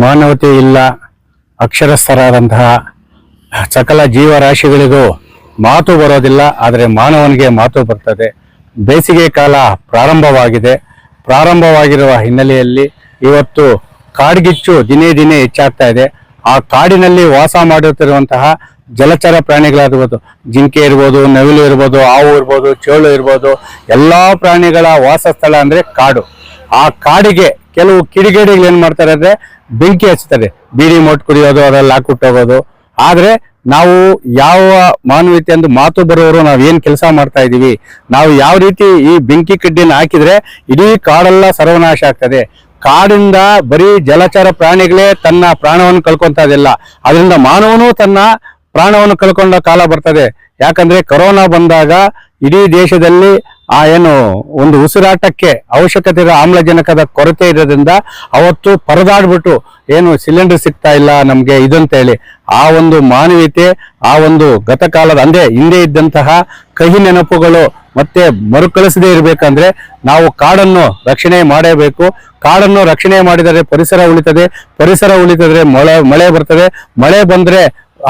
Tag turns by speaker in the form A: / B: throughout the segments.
A: ಮಾನವತೆ ಇಲ್ಲ, ಅಕ್ಷರಸ್ಥರಾದಂತಹ ಸಕಲ ಜೀವರಾಶಿಗಳಿಗೂ ಮಾತು ಬರೋದಿಲ್ಲ, ಆದರೆ ಮಾನವನಿಗೆ ಮಾತು ಬರ್ತದೆ. ಬೇಸಿಗೆ ಕಾಲ ಪ್ರಾರಂಭವಾಗಿರುವ ಹಿನ್ನೆಲೆಯಲ್ಲಿ ಇವತ್ತು ಕಾಡ್ಗಿಚ್ಚು ದಿನೇ ದಿನೇ ಹೆಚ್ಚಾಗ್ತಾ ಇದೆ. ಆ ಕಾಡಿನಲ್ಲಿ ವಾಸ ಮಾಡುತ್ತಿರುವಂತಹ ಜಲಚರ ಪ್ರಾಣಿಗಳಾಗಿರ್ಬೋದು, ಜಿಂಕೆ ಇರ್ಬೋದು, ನವಿಲು ಇರ್ಬೋದು, ಹಾವು ಇರ್ಬೋದು, ಚೇಳು ಇರ್ಬೋದು, ಎಲ್ಲಾ ಪ್ರಾಣಿಗಳ ವಾಸ ಸ್ಥಳ ಅಂದ್ರೆ ಕಾಡು. ಆ ಕಾಡಿಗೆ ಕೆಲವು ಕಿಡಿಗೇಡಿಗಳು ಏನ್ ಮಾಡ್ತಾರೆ ಅಂದ್ರೆ ಬೆಂಕಿ ಹಚ್ತಾರೆ, ಬೀಡಿ ಮೊಟ್ಟು ಕುಡಿಯೋದು, ಅದರಲ್ಲಿ ಹಾಕುಟ್ಟೋಗೋದು. ಆದ್ರೆ ನಾವು ಯಾವ ಮಾನವೀಯತೆ ಎಂದು ಮಾತು ಬರೋರು ನಾವ್ ಏನ್ ಕೆಲಸ ಮಾಡ್ತಾ ಇದೀವಿ, ನಾವು ಯಾವ ರೀತಿ ಈ ಬೆಂಕಿ ಕಡ್ಡಿಯನ್ನು ಹಾಕಿದ್ರೆ ಇಡೀ ಕಾಡೆಲ್ಲ ಸರ್ವನಾಶ ಆಗ್ತದೆ. ಕಾಡಿಂದ ಬರೀ ಜಲಚರ ಪ್ರಾಣಿಗಳೇ ತನ್ನ ಪ್ರಾಣವನ್ನು ಕಳ್ಕೊಂತದಿಲ್ಲ, ಅದರಿಂದ ಮಾನವನು ತನ್ನ ಪ್ರಾಣವನ್ನು ಕಳ್ಕೊಂಡ ಕಾಲ ಬರ್ತದೆ. ಯಾಕಂದ್ರೆ ಕೊರೋನಾ ಬಂದಾಗ ಇಡೀ ದೇಶದಲ್ಲಿ ಏನು ಒಂದು ಉಸಿರಾಟಕ್ಕೆ ಅವಶ್ಯಕತೆ ಇರೋ ಆಮ್ಲಜನಕದ ಕೊರತೆ ಇರೋದ್ರಿಂದ ಅವತ್ತು ಪರದಾಡ್ಬಿಟ್ಟು ಏನು ಸಿಲಿಂಡರ್ ಸಿಗ್ತಾ ಇಲ್ಲ ನಮ್ಗೆ ಇದಂತ ಹೇಳಿ ಆ ಒಂದು ಮಾನವೀಯತೆ, ಆ ಒಂದು ಗತಕಾಲದ ಹಿಂದೆ ಇದ್ದಂತಹ ಕಹಿ ನೆನಪುಗಳು ಮತ್ತೆ ಮರುಕಳಿಸದೇ ಇರ್ಬೇಕಂದ್ರೆ ನಾವು ಕಾಡನ್ನು ರಕ್ಷಣೆ ಮಾಡಬೇಕು. ಕಾಡನ್ನು ರಕ್ಷಣೆ ಮಾಡಿದರೆ ಪರಿಸರ ಉಳಿತದೆ, ಮಳೆ ಬರ್ತದೆ, ಮಳೆ ಬಂದ್ರೆ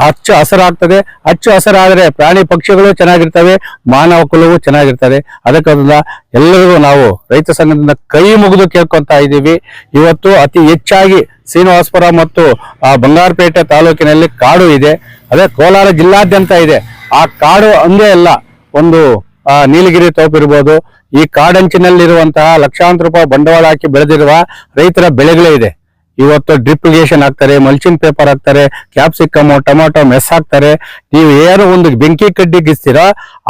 A: ಹಚ್ಚು ಹಸರಾಗ್ತದೆ, ಹಚ್ಚು ಹಸರಾದ್ರೆ ಪ್ರಾಣಿ ಪಕ್ಷಿಗಳು ಚೆನ್ನಾಗಿರ್ತವೆ, ಮಾನವ ಕುಲವು ಚೆನ್ನಾಗಿರ್ತದೆ. ಅದಕ್ಕೋಸ್ಕರ ಎಲ್ಲರಿಗೂ ನಾವು ರೈತ ಸಂಘದಿಂದ ಕೈ ಮುಗಿದು ಕೇಳ್ಕೊಂತ ಇದ್ದೀವಿ. ಇವತ್ತು ಅತಿ ಹೆಚ್ಚಾಗಿ ಶ್ರೀನಿವಾಸಪುರ ಮತ್ತು ಬಂಗಾರಪೇಟೆ ತಾಲೂಕಿನಲ್ಲಿ ಕಾಡು ಇದೆ, ಅದೇ ಕೋಲಾರ ಜಿಲ್ಲಾದ್ಯಂತ ಇದೆ. ಆ ಕಾಡು ಒಂದೇ ಅಲ್ಲ, ಒಂದು ನೀಲಗಿರಿ ತೋಪು ಇರ್ಬೋದು, ಈ ಕಾಡಂಚಿನಲ್ಲಿರುವಂತಹ ಲಕ್ಷಾಂತರ ರೂಪಾಯಿ ಬಂಡವಾಳ ಹಾಕಿ ಬೆಳೆದಿರುವ ರೈತರ ಬೆಳೆಗಳೇ ಇದೆ. ಇವತ್ತು ಡ್ರಿಪ್ ಇರಿಗೇಷನ್ ಹಾಕ್ತಾರೆ, ಮಲ್ಚಿಂಗ್ ಪೇಪರ್ ಹಾಕ್ತಾರೆ, ಕ್ಯಾಪ್ಸಿಕಮ್, ಟೊಮಾಟೊ ಮೆಸ್ ಹಾಕ್ತಾರೆ. ನೀವು ಏನು ಒಂದು ಬೆಂಕಿ ಕಡ್ಡಿ ಗೀಚ್ತೀರೋ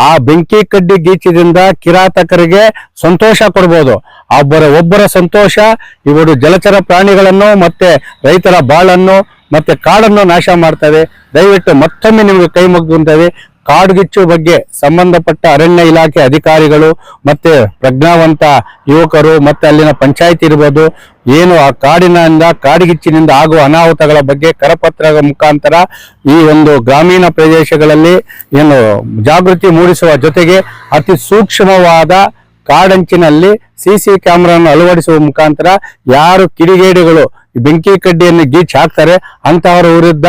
A: ಆ ಬೆಂಕಿ ಕಡ್ಡಿ ಗೀಚಿದಿಂದ ಕಿರಾತಕರಿಗೆ ಸಂತೋಷ ಕೊಡ್ಬೋದು. ಒಬ್ಬರ ಸಂತೋಷ ಇವರು ಜಲಚರ ಪ್ರಾಣಿಗಳನ್ನು ಮತ್ತೆ ರೈತರ ಬಾಳನ್ನು ಮತ್ತೆ ಕಾಡನ್ನು ನಾಶ ಮಾಡ್ತವೆ. ದಯವಿಟ್ಟು ಮತ್ತೊಮ್ಮೆ ನಿಮಗೆ ಕೈ ಮುಗಿದುತ್ತೇವೆ. ಕಾಡ್ಗಿಚ್ಚು ಬಗ್ಗೆ ಸಂಬಂಧಪಟ್ಟ ಅರಣ್ಯ ಇಲಾಖೆ ಅಧಿಕಾರಿಗಳು ಮತ್ತೆ ಪ್ರಜ್ಞಾವಂತ ಯುವಕರು ಮತ್ತೆ ಅಲ್ಲಿನ ಪಂಚಾಯತ್ ಇರ್ಬೋದು, ಏನು ಆ ಕಾಡ್ಗಿಚ್ಚಿನಿಂದ ಆಗುವ ಅನಾಹುತಗಳ ಬಗ್ಗೆ ಕರಪತ್ರದ ಮುಖಾಂತರ ಈ ಒಂದು ಗ್ರಾಮೀಣ ಪ್ರದೇಶಗಳಲ್ಲಿ ಏನು ಜಾಗೃತಿ ಮೂಡಿಸುವ ಜೊತೆಗೆ ಅತಿ ಸೂಕ್ಷ್ಮವಾದ ಕಾಡಂಚಿನಲ್ಲಿ CC ಕ್ಯಾಮೆರಾವನ್ನು ಅಳವಡಿಸುವ ಮುಖಾಂತರ ಯಾರು ಕಿಡಿಗೇಡಿಗಳು ಬೆಂಕಿ ಕಡ್ಡಿಯನ್ನು ಗೀಚ್ ಹಾಕ್ತಾರೆ ಅಂತಹವರ ವಿರುದ್ಧ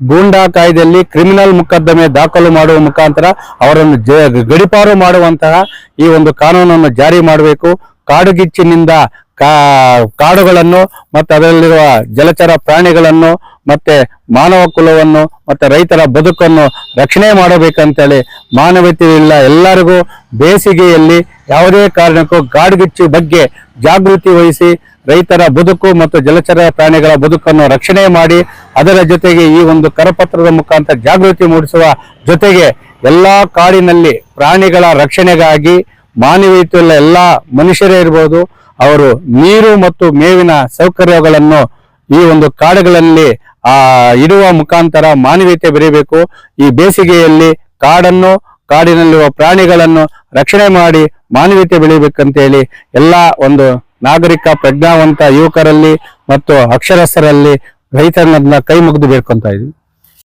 A: ಗೂಂಡಾ ಕಾಯ್ದೆಯಲ್ಲಿ ಕ್ರಿಮಿನಲ್ ಮೊಕದ್ದಮೆ ದಾಖಲು ಮಾಡುವ ಮುಖಾಂತರ ಅವರನ್ನು ಗಡಿಪಾರು ಮಾಡುವಂತಹ ಈ ಒಂದು ಕಾನೂನನ್ನು ಜಾರಿ ಮಾಡಬೇಕು. ಕಾಡುಗಿಚ್ಚಿನಿಂದ ಕಾಡುಗಳನ್ನು ಮತ್ತೆ ಅದರಲ್ಲಿರುವ ಜಲಚರ ಪ್ರಾಣಿಗಳನ್ನು ಮತ್ತೆ ಮಾನವ ಕುಲವನ್ನು ಮತ್ತೆ ರೈತರ ಬದುಕನ್ನು ರಕ್ಷಣೆ ಮಾಡಬೇಕಂತೇಳಿ ಮಾನವೀಯತೆ ಇಲ್ಲ ಎಲ್ಲರಿಗೂ ಬೇಸಿಗೆಯಲ್ಲಿ ಯಾವುದೇ ಕಾರಣಕ್ಕೂ ಕಾಡುಗಿಚ್ಚು ಬಗ್ಗೆ ಜಾಗೃತಿ ವಹಿಸಿ ರೈತರ ಬದುಕು ಮತ್ತು ಜಲಚರ ಪ್ರಾಣಿಗಳ ಬದುಕನ್ನು ರಕ್ಷಣೆ ಮಾಡಿ ಅದರ ಜೊತೆಗೆ ಈ ಒಂದು ಕರಪತ್ರದ ಮುಖಾಂತರ ಜಾಗೃತಿ ಮೂಡಿಸುವ ಜೊತೆಗೆ ಎಲ್ಲಾ ಕಾಡಿನಲ್ಲಿ ಪ್ರಾಣಿಗಳ ರಕ್ಷಣೆಗಾಗಿ ಮಾನವೀಯತೆಯುಳ್ಳ ಎಲ್ಲಾ ಮನುಷ್ಯರೇ ಇರ್ಬೋದು, ಅವರು ನೀರು ಮತ್ತು ಮೇವಿನ ಸೌಕರ್ಯಗಳನ್ನು ಈ ಒಂದು ಕಾಡುಗಳಲ್ಲಿ ಇಡುವ ಮುಖಾಂತರ ಮಾನವೀಯತೆ ಬೆರೆಯಬೇಕು. ಈ ಬೇಸಿಗೆಯಲ್ಲಿ ಕಾಡಿನಲ್ಲಿರುವ ಪ್ರಾಣಿಗಳನ್ನು ರಕ್ಷಣೆ ಮಾಡಿ ಮಾನವೀಯತೆ ಬೆಳೆಯಬೇಕಂತ ಹೇಳಿ ಎಲ್ಲಾ ಒಂದು ನಾಗರಿಕ ಪ್ರಜ್ಞಾವಂತ ಯುವಕರಲ್ಲಿ ಮತ್ತು ಅಕ್ಷರಸ್ಥರಲ್ಲಿ ರೈತರನ್ನ ಕೈ ಮುಗಿದು ಬೇಡ್ಕೊಂತ ಇದ್ವಿ.